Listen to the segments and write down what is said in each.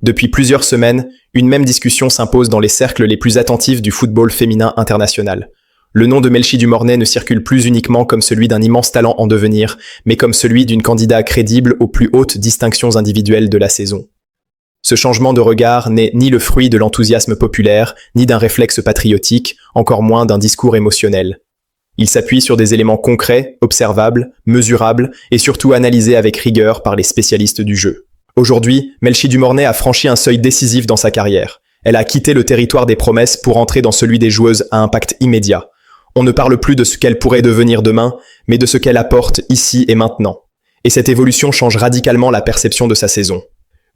Depuis plusieurs semaines, une même discussion s'impose dans les cercles les plus attentifs du football féminin international. Le nom de Melchi Dumornay ne circule plus uniquement comme celui d'un immense talent en devenir, mais comme celui d'une candidate crédible aux plus hautes distinctions individuelles de la saison. Ce changement de regard n'est ni le fruit de l'enthousiasme populaire, ni d'un réflexe patriotique, encore moins d'un discours émotionnel. Il s'appuie sur des éléments concrets, observables, mesurables et surtout analysés avec rigueur par les spécialistes du jeu. Aujourd'hui, Melchi Dumornay a franchi un seuil décisif dans sa carrière. Elle a quitté le territoire des promesses pour entrer dans celui des joueuses à impact immédiat. On ne parle plus de ce qu'elle pourrait devenir demain, mais de ce qu'elle apporte ici et maintenant. Et cette évolution change radicalement la perception de sa saison.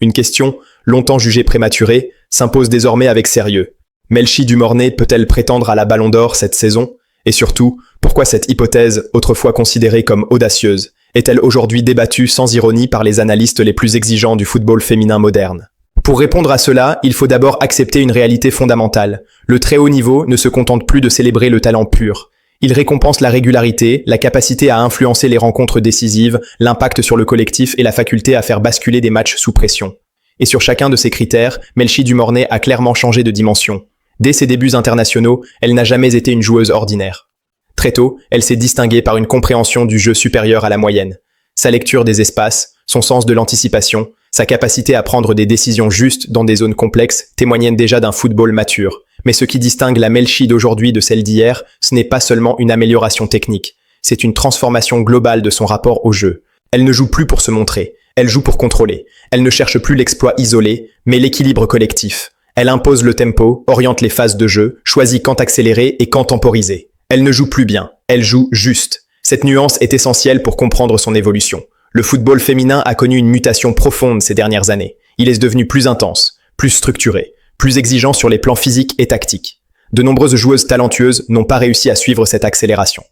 Une question, longtemps jugée prématurée, s'impose désormais avec sérieux. Melchi Dumornay peut-elle prétendre à la Ballon d'Or cette saison ? Et surtout, pourquoi cette hypothèse, autrefois considérée comme audacieuse, est-elle aujourd'hui débattue sans ironie par les analystes les plus exigeants du football féminin moderne ? Pour répondre à cela, il faut d'abord accepter une réalité fondamentale. Le très haut niveau ne se contente plus de célébrer le talent pur. Il récompense la régularité, la capacité à influencer les rencontres décisives, l'impact sur le collectif et la faculté à faire basculer des matchs sous pression. Et sur chacun de ces critères, Melchi Dumornay a clairement changé de dimension. Dès ses débuts internationaux, elle n'a jamais été une joueuse ordinaire. Très tôt, elle s'est distinguée par une compréhension du jeu supérieure à la moyenne. Sa lecture des espaces, son sens de l'anticipation, sa capacité à prendre des décisions justes dans des zones complexes témoignent déjà d'un football mature. Mais ce qui distingue la Melchi d'aujourd'hui de celle d'hier, ce n'est pas seulement une amélioration technique, c'est une transformation globale de son rapport au jeu. Elle ne joue plus pour se montrer, elle joue pour contrôler. Elle ne cherche plus l'exploit isolé, mais l'équilibre collectif. Elle impose le tempo, oriente les phases de jeu, choisit quand accélérer et quand temporiser. Elle ne joue plus bien, elle joue juste. Cette nuance est essentielle pour comprendre son évolution. Le football féminin a connu une mutation profonde ces dernières années. Il est devenu plus intense, plus structuré, plus exigeant sur les plans physiques et tactiques. De nombreuses joueuses talentueuses n'ont pas réussi à suivre cette accélération.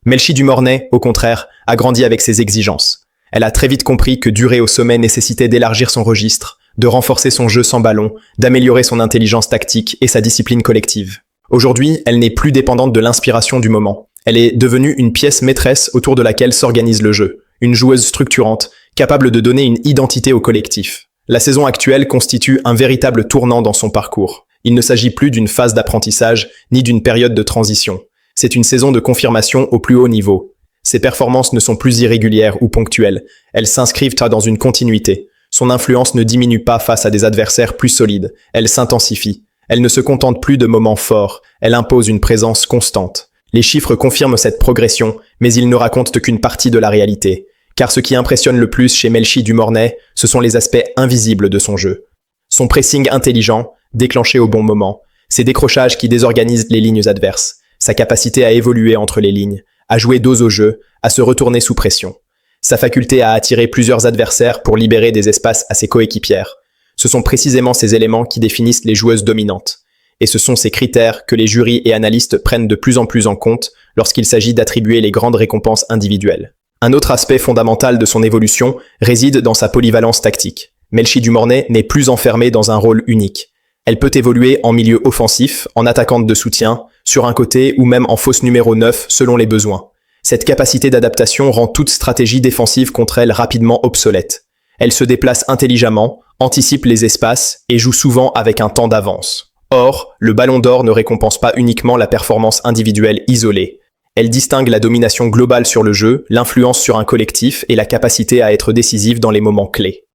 Melchi Dumornay, au contraire, a grandi avec ses exigences. Elle a très vite compris que durer au sommet nécessitait d'élargir son registre, de renforcer son jeu sans ballon, d'améliorer son intelligence tactique et sa discipline collective. Aujourd'hui, elle n'est plus dépendante de l'inspiration du moment. Elle est devenue une pièce maîtresse autour de laquelle s'organise le jeu, une joueuse structurante, capable de donner une identité au collectif. La saison actuelle constitue un véritable tournant dans son parcours. Il ne s'agit plus d'une phase d'apprentissage, ni d'une période de transition. C'est une saison de confirmation au plus haut niveau. Ses performances ne sont plus irrégulières ou ponctuelles. Elles s'inscrivent dans une continuité. Son influence ne diminue pas face à des adversaires plus solides. Elle s'intensifie. Elle ne se contente plus de moments forts. Elle impose une présence constante. Les chiffres confirment cette progression, mais ils ne racontent qu'une partie de la réalité. Car ce qui impressionne le plus chez Melchi Dumornay, ce sont les aspects invisibles de son jeu. Son pressing intelligent, déclenché au bon moment, ses décrochages qui désorganisent les lignes adverses, sa capacité à évoluer entre les lignes, à jouer dos au jeu, à se retourner sous pression, sa faculté à attirer plusieurs adversaires pour libérer des espaces à ses coéquipières. Ce sont précisément ces éléments qui définissent les joueuses dominantes. Et ce sont ces critères que les jurys et analystes prennent de plus en plus en compte lorsqu'il s'agit d'attribuer les grandes récompenses individuelles. Un autre aspect fondamental de son évolution réside dans sa polyvalence tactique. Melchi Dumornay n'est plus enfermée dans un rôle unique. Elle peut évoluer en milieu offensif, en attaquante de soutien, sur un côté ou même en fausse numéro 9 selon les besoins. Cette capacité d'adaptation rend toute stratégie défensive contre elle rapidement obsolète. Elle se déplace intelligemment, anticipe les espaces et joue souvent avec un temps d'avance. Or, le Ballon d'Or ne récompense pas uniquement la performance individuelle isolée. Elle distingue la domination globale sur le jeu, l'influence sur un collectif et la capacité à être décisive dans les moments clés.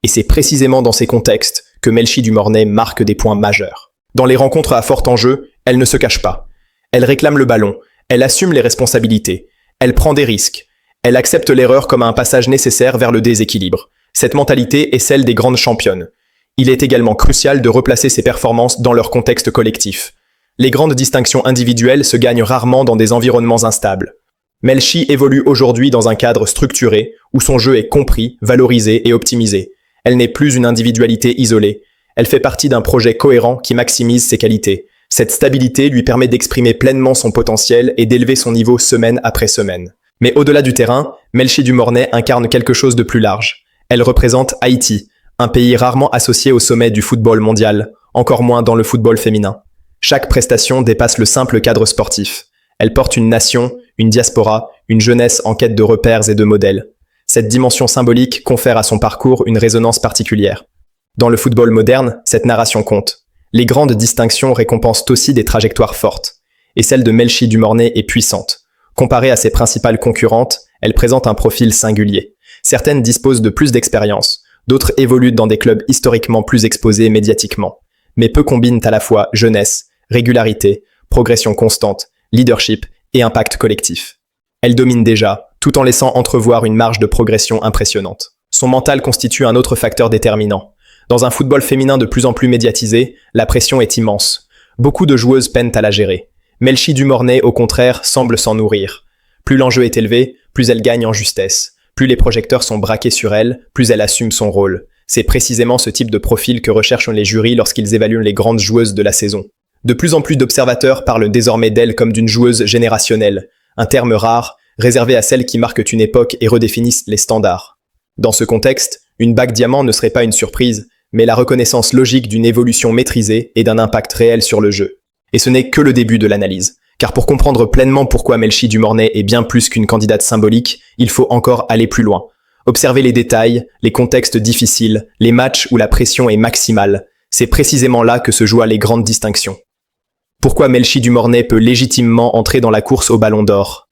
Et c'est précisément dans ces contextes que Melchi Dumornay marque des points majeurs. Dans les rencontres à fort enjeu, elle ne se cache pas. Elle réclame le ballon, elle assume les responsabilités, elle prend des risques, elle accepte l'erreur comme un passage nécessaire vers le déséquilibre. Cette mentalité est celle des grandes championnes. Il est également crucial de replacer ces performances dans leur contexte collectif. Les grandes distinctions individuelles se gagnent rarement dans des environnements instables. Melchi évolue aujourd'hui dans un cadre structuré où son jeu est compris, valorisé et optimisé. Elle n'est plus une individualité isolée. Elle fait partie d'un projet cohérent qui maximise ses qualités. Cette stabilité lui permet d'exprimer pleinement son potentiel et d'élever son niveau semaine après semaine. Mais au-delà du terrain, Melchi Dumornay incarne quelque chose de plus large. Elle représente Haïti, un pays rarement associé au sommet du football mondial, encore moins dans le football féminin. Chaque prestation dépasse le simple cadre sportif. Elle porte une nation, une diaspora, une jeunesse en quête de repères et de modèles. Cette dimension symbolique confère à son parcours une résonance particulière. Dans le football moderne, cette narration compte. Les grandes distinctions récompensent aussi des trajectoires fortes. Et celle de Melchi Dumornay est puissante. Comparée à ses principales concurrentes, elle présente un profil singulier. Certaines disposent de plus d'expérience, d'autres évoluent dans des clubs historiquement plus exposés médiatiquement. Mais peu combinent à la fois jeunesse, régularité, progression constante, leadership et impact collectif. Elle domine déjà, tout en laissant entrevoir une marge de progression impressionnante. Son mental constitue un autre facteur déterminant. Dans un football féminin de plus en plus médiatisé, la pression est immense. Beaucoup de joueuses peinent à la gérer. Melchi Dumornay, au contraire, semble s'en nourrir. Plus l'enjeu est élevé, plus elle gagne en justesse. Plus les projecteurs sont braqués sur elle, plus elle assume son rôle. C'est précisément ce type de profil que recherchent les jurys lorsqu'ils évaluent les grandes joueuses de la saison. De plus en plus d'observateurs parlent désormais d'elle comme d'une joueuse générationnelle, un terme rare, réservé à celles qui marquent une époque et redéfinissent les standards. Dans ce contexte, une bague diamant ne serait pas une surprise, mais la reconnaissance logique d'une évolution maîtrisée et d'un impact réel sur le jeu. Et ce n'est que le début de l'analyse. Car pour comprendre pleinement pourquoi Melchi Dumornay est bien plus qu'une candidate symbolique, il faut encore aller plus loin. Observer les détails, les contextes difficiles, les matchs où la pression est maximale. C'est précisément là que se jouent les grandes distinctions. Pourquoi Melchi Dumornay peut légitimement entrer dans la course au Ballon d'Or?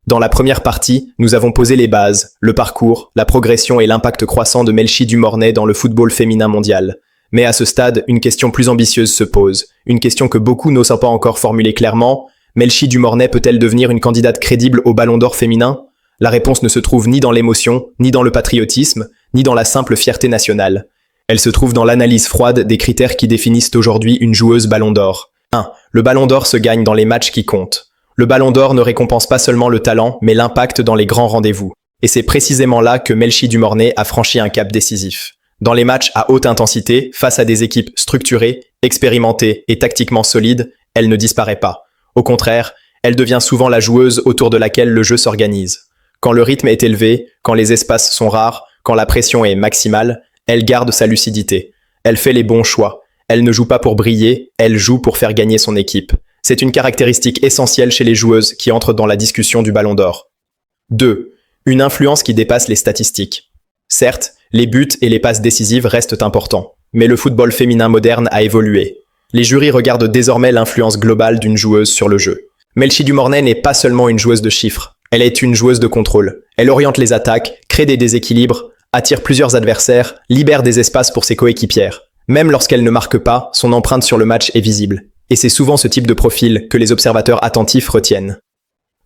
Dans la première partie, nous avons posé les bases, le parcours, la progression et l'impact croissant de Melchi Dumornay dans le football féminin mondial. Mais à ce stade, une question plus ambitieuse se pose. Une question que beaucoup n'osent pas encore formuler clairement. Melchi Dumornay peut-elle devenir une candidate crédible au Ballon d'Or féminin? La réponse ne se trouve ni dans l'émotion, ni dans le patriotisme, ni dans la simple fierté nationale. Elle se trouve dans l'analyse froide des critères qui définissent aujourd'hui une joueuse Ballon d'Or. 1. Le Ballon d'Or se gagne dans les matchs qui comptent. Le Ballon d'Or ne récompense pas seulement le talent, mais l'impact dans les grands rendez-vous. Et c'est précisément là que Melchi Dumornay a franchi un cap décisif. Dans les matchs à haute intensité, face à des équipes structurées, expérimentées et tactiquement solides, elle ne disparaît pas. Au contraire, elle devient souvent la joueuse autour de laquelle le jeu s'organise. Quand le rythme est élevé, quand les espaces sont rares, quand la pression est maximale, elle garde sa lucidité. Elle fait les bons choix. Elle ne joue pas pour briller, elle joue pour faire gagner son équipe. C'est une caractéristique essentielle chez les joueuses qui entrent dans la discussion du Ballon d'Or. 2. Une influence qui dépasse les statistiques. Certes, les buts et les passes décisives restent importants, mais le football féminin moderne a évolué. Les jurys regardent désormais l'influence globale d'une joueuse sur le jeu. Melchi Dumornay n'est pas seulement une joueuse de chiffres, elle est une joueuse de contrôle. Elle oriente les attaques, crée des déséquilibres, attire plusieurs adversaires, libère des espaces pour ses coéquipières. Même lorsqu'elle ne marque pas, son empreinte sur le match est visible. Et c'est souvent ce type de profil que les observateurs attentifs retiennent.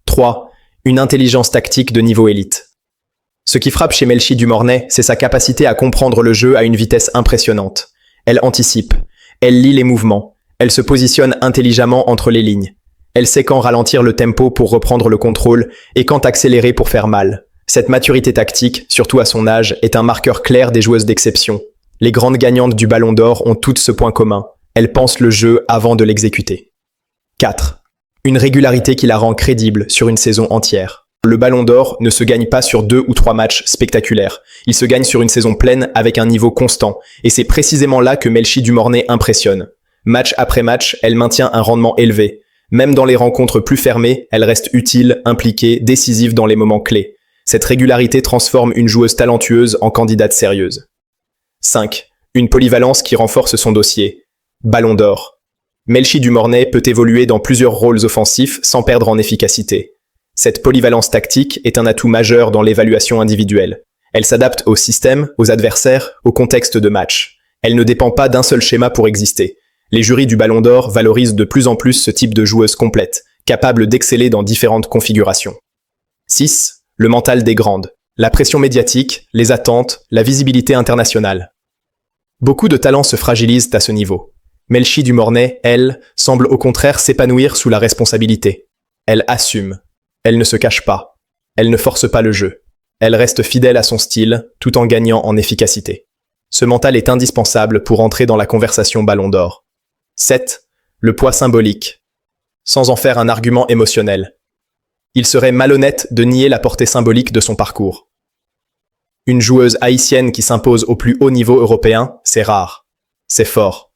3. Une intelligence tactique de niveau élite. Ce qui frappe chez Melchi Dumornay, c'est sa capacité à comprendre le jeu à une vitesse impressionnante. Elle anticipe, elle lit les mouvements, elle se positionne intelligemment entre les lignes. Elle sait quand ralentir le tempo pour reprendre le contrôle et quand accélérer pour faire mal. Cette maturité tactique, surtout à son âge, est un marqueur clair des joueuses d'exception. Les grandes gagnantes du Ballon d'Or ont toutes ce point commun. Elles pensent le jeu avant de l'exécuter. 4. Une régularité qui la rend crédible sur une saison entière. Le Ballon d'Or ne se gagne pas sur 2 ou 3 matchs spectaculaires. Il se gagne sur une saison pleine avec un niveau constant. Et c'est précisément là que Melchi Dumornay impressionne. Match après match, elle maintient un rendement élevé. Même dans les rencontres plus fermées, elle reste utile, impliquée, décisive dans les moments clés. Cette régularité transforme une joueuse talentueuse en candidate sérieuse. 5. Une polyvalence qui renforce son dossier. Ballon d'Or. Melchi Dumornay peut évoluer dans plusieurs rôles offensifs sans perdre en efficacité. Cette polyvalence tactique est un atout majeur dans l'évaluation individuelle. Elle s'adapte au système, aux adversaires, au contexte de match. Elle ne dépend pas d'un seul schéma pour exister. Les jurys du Ballon d'Or valorisent de plus en plus ce type de joueuse complète, capable d'exceller dans différentes configurations. 6. Le mental des grandes. La pression médiatique, les attentes, la visibilité internationale. Beaucoup de talents se fragilisent à ce niveau. Melchi Dumornay, elle, semble au contraire s'épanouir sous la responsabilité. Elle assume. Elle ne se cache pas. Elle ne force pas le jeu. Elle reste fidèle à son style, tout en gagnant en efficacité. Ce mental est indispensable pour entrer dans la conversation Ballon d'Or. 7. Le poids symbolique. Sans en faire un argument émotionnel. Il serait malhonnête de nier la portée symbolique de son parcours. Une joueuse haïtienne qui s'impose au plus haut niveau européen, c'est rare. C'est fort.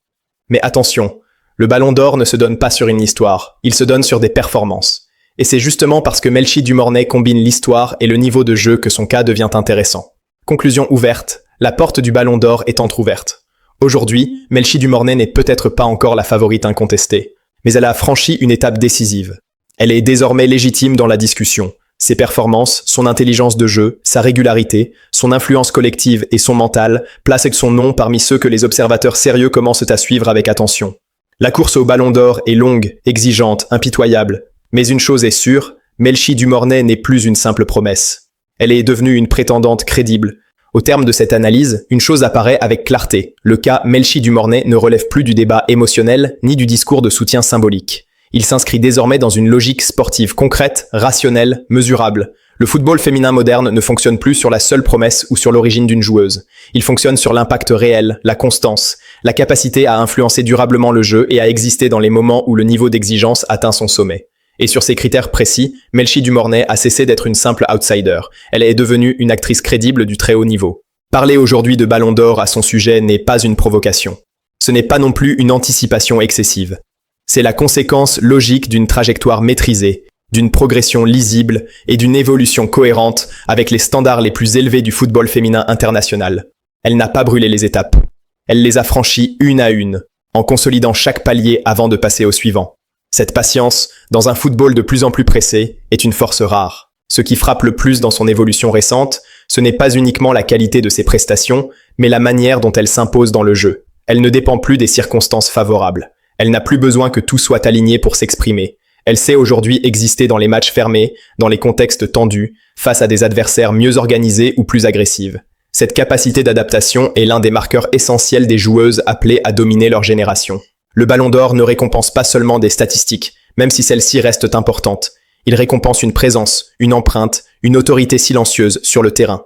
Mais attention, le Ballon d'Or ne se donne pas sur une histoire, il se donne sur des performances. Et c'est justement parce que Melchi Dumornay combine l'histoire et le niveau de jeu que son cas devient intéressant. Conclusion ouverte, la porte du Ballon d'Or est entrouverte. Aujourd'hui, Melchi Dumornay n'est peut-être pas encore la favorite incontestée, mais elle a franchi une étape décisive. Elle est désormais légitime dans la discussion. Ses performances, son intelligence de jeu, sa régularité, son influence collective et son mental placent son nom parmi ceux que les observateurs sérieux commencent à suivre avec attention. La course au Ballon d'Or est longue, exigeante, impitoyable. Mais une chose est sûre, Melchi Dumornay n'est plus une simple promesse. Elle est devenue une prétendante crédible. Au terme de cette analyse, une chose apparaît avec clarté. Le cas Melchi Dumornay ne relève plus du débat émotionnel ni du discours de soutien symbolique. Il s'inscrit désormais dans une logique sportive concrète, rationnelle, mesurable. Le football féminin moderne ne fonctionne plus sur la seule promesse ou sur l'origine d'une joueuse. Il fonctionne sur l'impact réel, la constance, la capacité à influencer durablement le jeu et à exister dans les moments où le niveau d'exigence atteint son sommet. Et sur ces critères précis, Melchi Dumornay a cessé d'être une simple outsider. Elle est devenue une actrice crédible du très haut niveau. Parler aujourd'hui de Ballon d'Or à son sujet n'est pas une provocation. Ce n'est pas non plus une anticipation excessive. C'est la conséquence logique d'une trajectoire maîtrisée, d'une progression lisible et d'une évolution cohérente avec les standards les plus élevés du football féminin international. Elle n'a pas brûlé les étapes. Elle les a franchies une à une, en consolidant chaque palier avant de passer au suivant. Cette patience, dans un football de plus en plus pressé, est une force rare. Ce qui frappe le plus dans son évolution récente, ce n'est pas uniquement la qualité de ses prestations, mais la manière dont elle s'impose dans le jeu. Elle ne dépend plus des circonstances favorables. Elle n'a plus besoin que tout soit aligné pour s'exprimer. Elle sait aujourd'hui exister dans les matchs fermés, dans les contextes tendus, face à des adversaires mieux organisés ou plus agressifs. Cette capacité d'adaptation est l'un des marqueurs essentiels des joueuses appelées à dominer leur génération. Le Ballon d'Or ne récompense pas seulement des statistiques, même si celles-ci restent importantes. Il récompense une présence, une empreinte, une autorité silencieuse sur le terrain.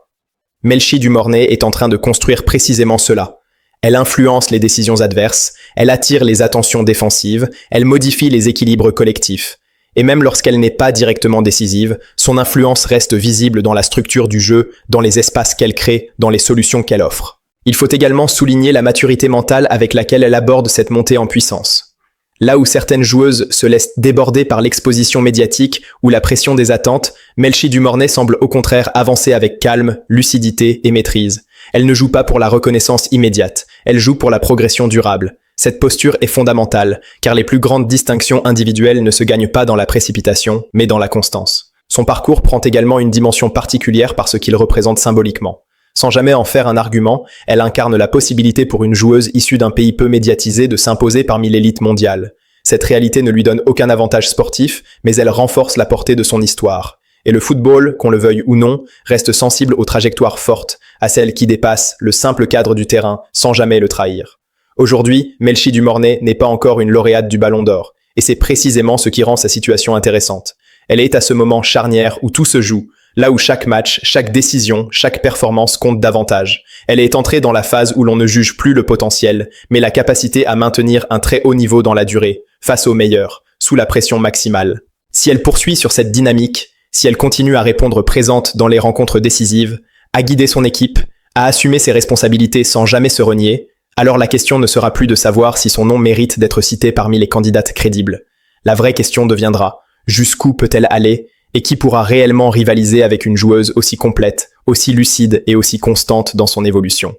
Melchi Dumornay est en train de construire précisément cela. Elle influence les décisions adverses, elle attire les attentions défensives, elle modifie les équilibres collectifs. Et même lorsqu'elle n'est pas directement décisive, son influence reste visible dans la structure du jeu, dans les espaces qu'elle crée, dans les solutions qu'elle offre. Il faut également souligner la maturité mentale avec laquelle elle aborde cette montée en puissance. Là où certaines joueuses se laissent déborder par l'exposition médiatique ou la pression des attentes, Melchi Dumornay semble au contraire avancer avec calme, lucidité et maîtrise. Elle ne joue pas pour la reconnaissance immédiate, elle joue pour la progression durable. Cette posture est fondamentale, car les plus grandes distinctions individuelles ne se gagnent pas dans la précipitation, mais dans la constance. Son parcours prend également une dimension particulière par ce qu'il représente symboliquement. Sans jamais en faire un argument, elle incarne la possibilité pour une joueuse issue d'un pays peu médiatisé de s'imposer parmi l'élite mondiale. Cette réalité ne lui donne aucun avantage sportif, mais elle renforce la portée de son histoire. Et le football, qu'on le veuille ou non, reste sensible aux trajectoires fortes, à celles qui dépassent le simple cadre du terrain sans jamais le trahir. Aujourd'hui, Melchi Dumornay n'est pas encore une lauréate du Ballon d'Or, et c'est précisément ce qui rend sa situation intéressante. Elle est à ce moment charnière où tout se joue, là où chaque match, chaque décision, chaque performance compte davantage. Elle est entrée dans la phase où l'on ne juge plus le potentiel, mais la capacité à maintenir un très haut niveau dans la durée, face aux meilleurs, sous la pression maximale. Si elle poursuit sur cette dynamique, si elle continue à répondre présente dans les rencontres décisives, à guider son équipe, à assumer ses responsabilités sans jamais se renier, alors la question ne sera plus de savoir si son nom mérite d'être cité parmi les candidates crédibles. La vraie question deviendra, jusqu'où peut-elle aller et qui pourra réellement rivaliser avec une joueuse aussi complète, aussi lucide et aussi constante dans son évolution.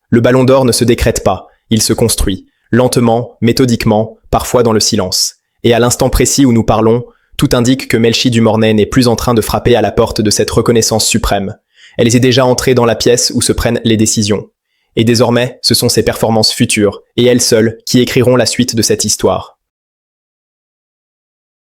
Le Ballon d'Or ne se décrète pas, il se construit, lentement, méthodiquement, parfois dans le silence. Et à l'instant précis où nous parlons, tout indique que Melchi Dumornay n'est plus en train de frapper à la porte de cette reconnaissance suprême. Elle est déjà entrée dans la pièce où se prennent les décisions. Et désormais, ce sont ses performances futures, et elles seules, qui écriront la suite de cette histoire.